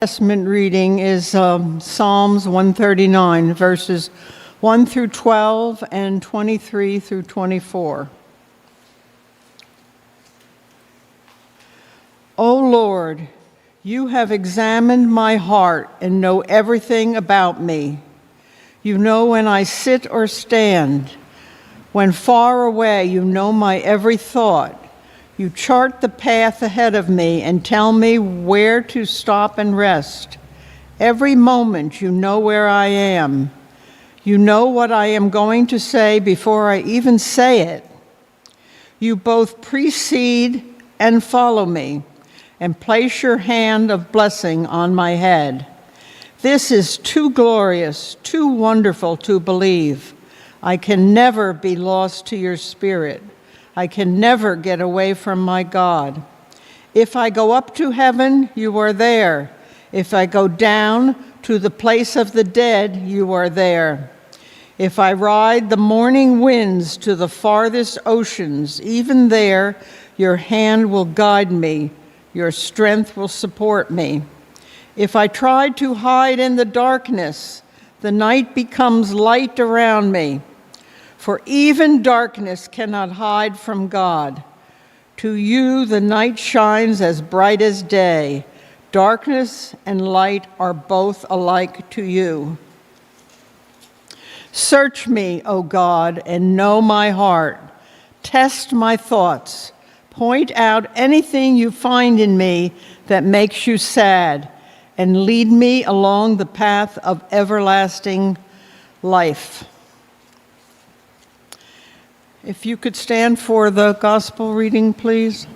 Testament reading is Psalms 139, verses 1 through 12 and 23 through 24. O Lord, you have examined my heart and know everything about me. You know when I sit or stand. When far away, you know my every thought. You chart the path ahead of me and tell me where to stop and rest. Every moment you know where I am. You know what I am going to say before I even say it. You both precede and follow me and place your hand of blessing on my head. This is too glorious, too wonderful to believe. I can never be lost to your spirit. I can never get away from my God. If I go up to heaven, you are there. If I go down to the place of the dead, you are there. If I ride the morning winds to the farthest oceans, even there your hand will guide me, your strength will support me. If I try to hide in the darkness, the night becomes light around me. For even darkness cannot hide from God. To you the night shines as bright as day. Darkness and light are both alike to you. Search me, O God, and know my heart. Test my thoughts. Point out anything you find in me that makes you sad, and lead me along the path of everlasting life. If you could stand for the gospel reading, please.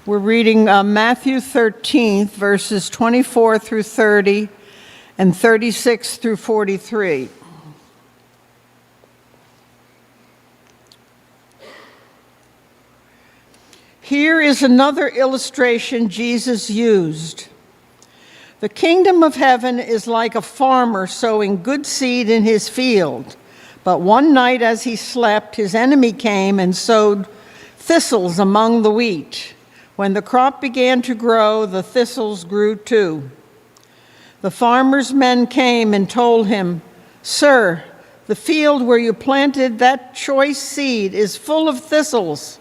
We're reading Matthew 13, verses 24 through 30 and 36 through 43. Here is another illustration Jesus used. The kingdom of heaven is like a farmer sowing good seed in his field. But one night as he slept, his enemy came and sowed thistles among the wheat. When the crop began to grow, the thistles grew too. The farmer's men came and told him, "Sir, the field where you planted that choice seed is full of thistles."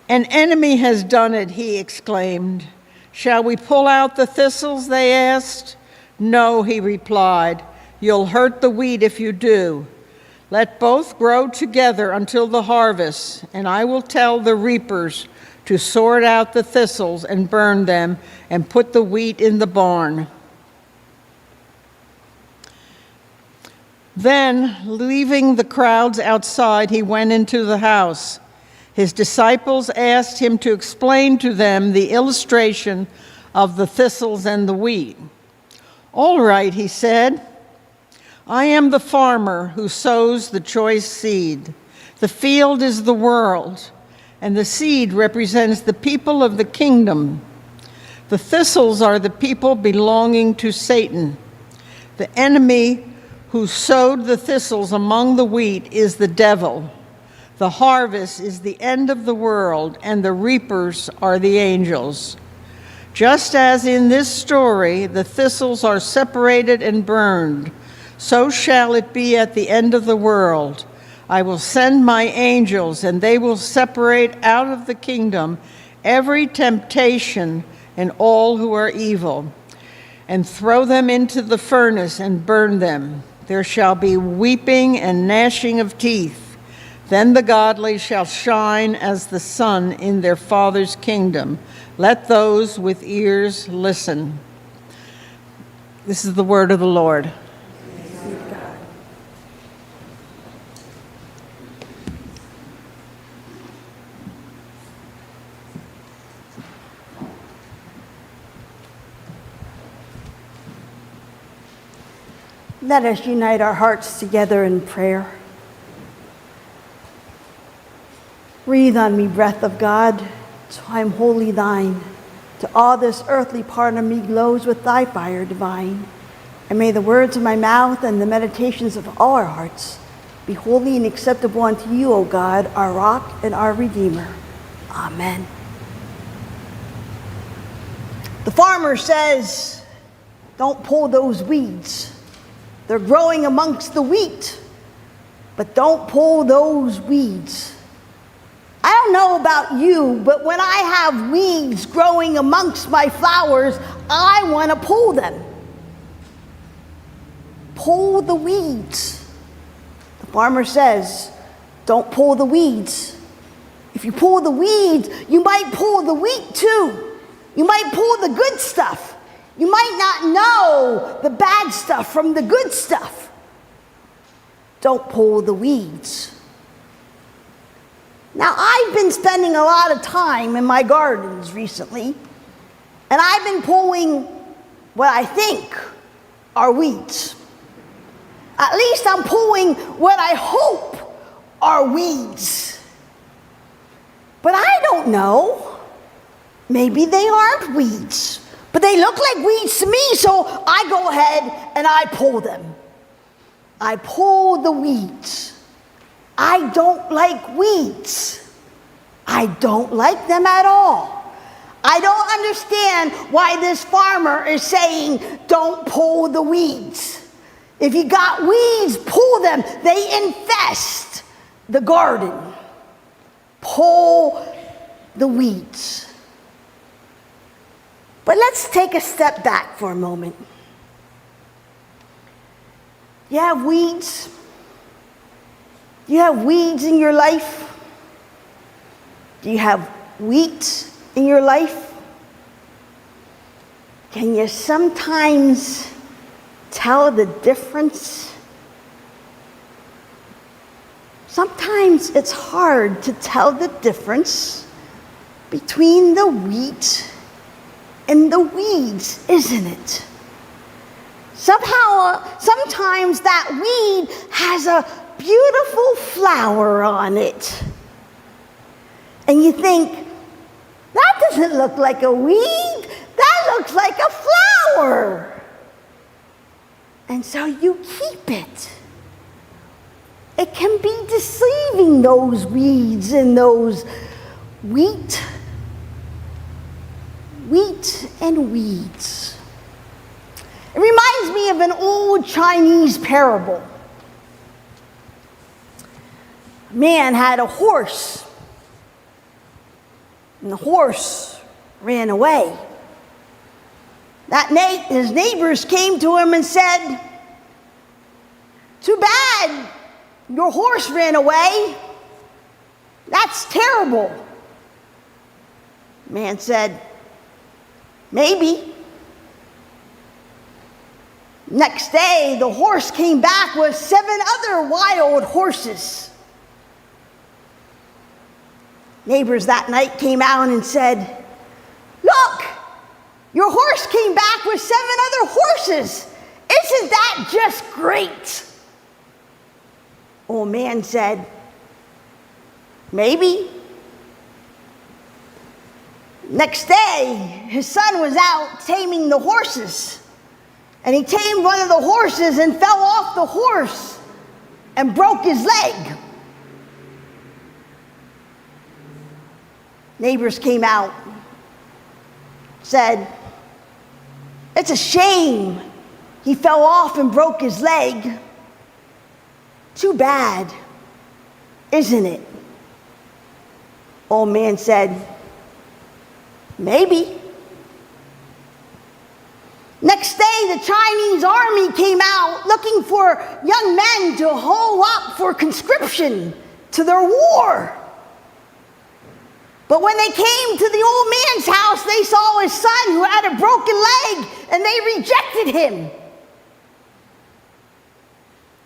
"An enemy has done it," he exclaimed. "Shall we pull out the thistles?" they asked. "No," he replied. "You'll hurt the wheat if you do. Let both grow together until the harvest, and I will tell the reapers to sort out the thistles and burn them and put the wheat in the barn." Then, leaving the crowds outside, he went into the house. His disciples asked him to explain to them the illustration of the thistles and the wheat. "All right," he said. "I am the farmer who sows the choice seed. The field is the world, and the seed represents the people of the kingdom. The thistles are the people belonging to Satan. The enemy who sowed the thistles among the wheat is the devil. The harvest is the end of the world, and the reapers are the angels. Just as in this story, the thistles are separated and burned, so shall it be at the end of the world. I will send my angels, and they will separate out of the kingdom every temptation and all who are evil, and throw them into the furnace and burn them. There shall be weeping and gnashing of teeth. Then the godly shall shine as the sun in their Father's kingdom. Let those with ears listen." This is the word of the Lord. Let us unite our hearts together in prayer. Breathe on me, breath of God, so I am wholly thine. To all this earthly part of me glows with thy fire divine. And may the words of my mouth and the meditations of all our hearts be holy and acceptable unto you, O God, our rock and our Redeemer. Amen. The farmer says, don't pull those weeds. They're growing amongst the wheat, but don't pull those weeds. I don't know about you, but when I have weeds growing amongst my flowers, I want to pull them. Pull the weeds. The farmer says, don't pull the weeds. If you pull the weeds, you might pull the wheat too. You might pull the good stuff. You might not know the bad stuff from the good stuff. Don't pull the weeds. Now, I've been spending a lot of time in my gardens recently, and I've been pulling what I think are weeds. At least I'm pulling what I hope are weeds. But I don't know. Maybe they aren't weeds, but they look like weeds to me, so I go ahead and I pull them. I pull the weeds. I don't like weeds. I don't like them at all. I don't understand why this farmer is saying, don't pull the weeds. If you got weeds, pull them. They infest the garden. Pull the weeds. But let's take a step back for a moment. You have weeds? Do you have weeds in your life? Do you have wheat in your life? Can you sometimes tell the difference? Sometimes it's hard to tell the difference between the wheat and the weeds, isn't it? Sometimes that weed has a beautiful flower on it. And you think, that doesn't look like a weed, that looks like a flower. And so you keep it. It can be deceiving, those weeds and those wheat and weeds. It reminds me of an old Chinese parable. A man had a horse, and the horse ran away. His neighbors came to him and said, "Too bad your horse ran away. That's terrible." The man said, "Maybe." Next day, the horse came back with 7 other wild horses. Neighbors that night came out and said, "Look, your horse came back with 7 other horses. Isn't that just great?" Old man said, "Maybe." Next day, his son was out taming the horses. And he tamed one of the horses and fell off the horse and broke his leg. Neighbors came out, said, "It's a shame he fell off and broke his leg. Too bad, isn't it?" Old man said, "Maybe." Next day, the Chinese army came out looking for young men to hole up for conscription to their war. But when they came to the old man's house, they saw his son who had a broken leg, and they rejected him.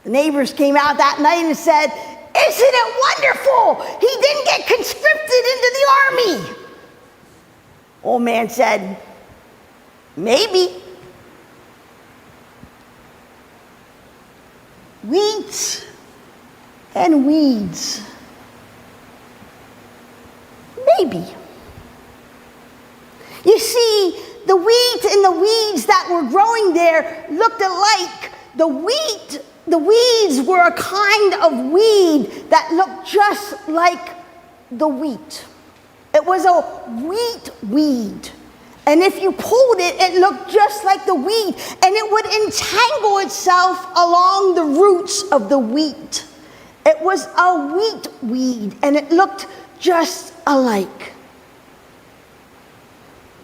The neighbors came out that night and said, "Isn't it wonderful? He didn't get conscripted into the army." Old man said, "Maybe." Wheat and weeds. Maybe. You see, the wheat and the weeds that were growing there looked alike. The weeds were a kind of weed that looked just like the wheat. It was a wheat weed. And if you pulled it, it looked just like the weed, and it would entangle itself along the roots of the wheat. It was a wheat weed, and it looked just alike.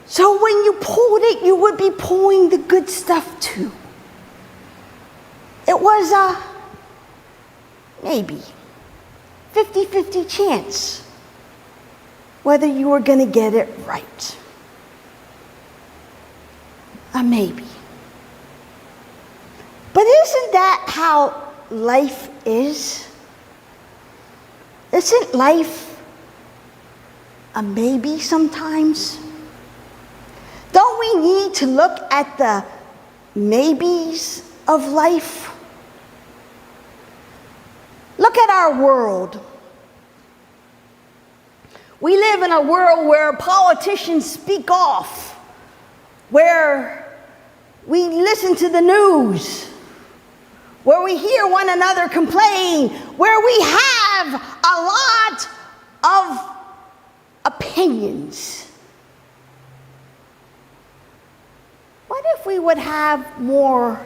So when you pulled it, you would be pulling the good stuff too. It was a maybe 50-50 chance whether you were going to get it right. A maybe. But isn't that how life is? Isn't life a maybe sometimes? Don't we need to look at the maybes of life? Look at our world. We live in a world where politicians speak off, where we listen to the news, where we hear one another complain, where we have a lot of opinions. What if we would have more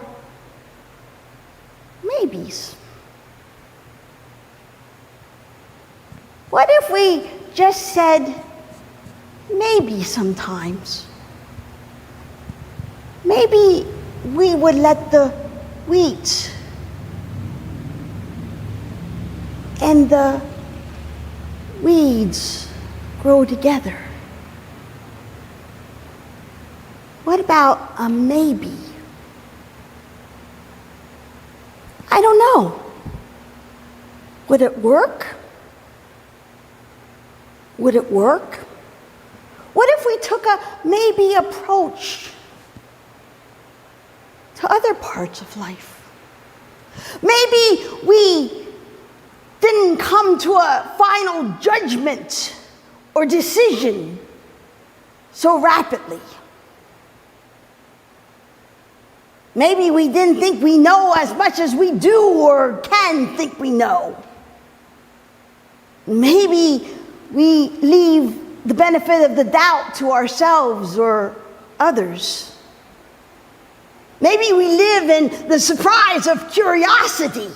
maybes? What if we just said maybe sometimes? Maybe we would let the wheat and the weeds grow together. What about a maybe? I don't know. Would it work? Would it work? What if we took a maybe approach to other parts of life? Maybe we didn't come to a final judgment or decision so rapidly. Maybe we didn't think we know as much as we do or can think we know. Maybe we leave the benefit of the doubt to ourselves or others. Maybe we live in the surprise of curiosity.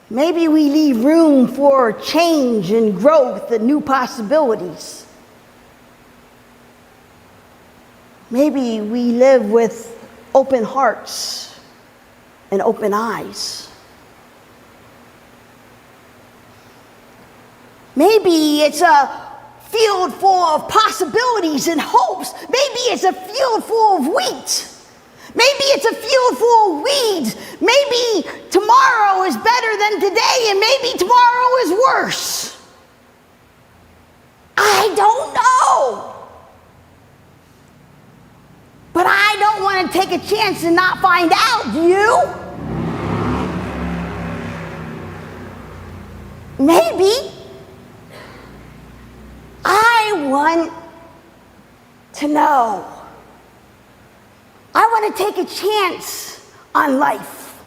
Maybe we leave room for change and growth and new possibilities. Maybe we live with open hearts and open eyes. Maybe it's a field full of possibilities and hopes. Maybe it's a field full of wheat. Maybe it's a field full of weeds. Maybe tomorrow is better than today, and maybe tomorrow is worse. I don't know. But I don't want to take a chance and not find out, do you? Maybe. I want to know. I want to take a chance on life.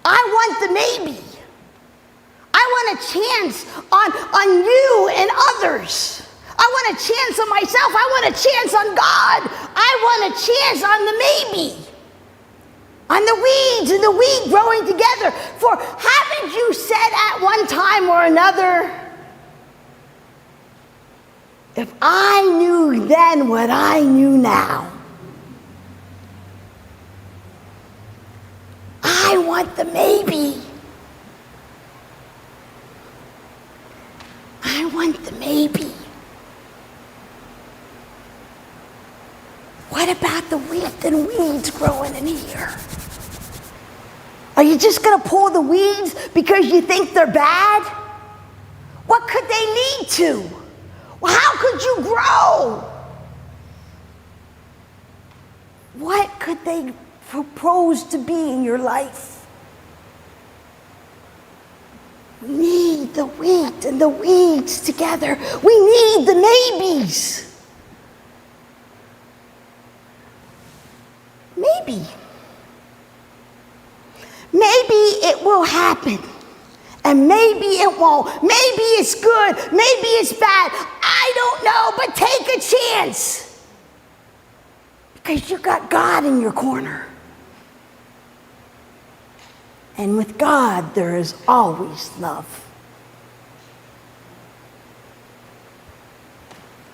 I want the maybe. I want a chance on you and others. I want a chance on myself. I want a chance on God. I want a chance on the maybe. On the weeds and the wheat growing together. For haven't you said at one time or another, if I knew then what I knew now, I want the maybe. I want the maybe. What about the wheat and weeds growing in here? Are you just going to pull the weeds because you think they're bad? What could they lead to? Well, how could you grow? What could they propose to be in your life? We need the wheat and the weeds together. We need the maybes. Maybe. Maybe it will happen. And maybe it won't. Maybe it's good. Maybe it's bad. I don't know, but take a chance. Because you got God in your corner. And with God, there is always love.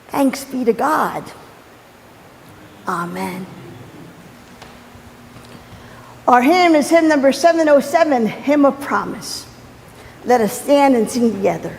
Thanks be to God. Amen. Our hymn is hymn number 707, Hymn of Promise. Let us stand and sing together.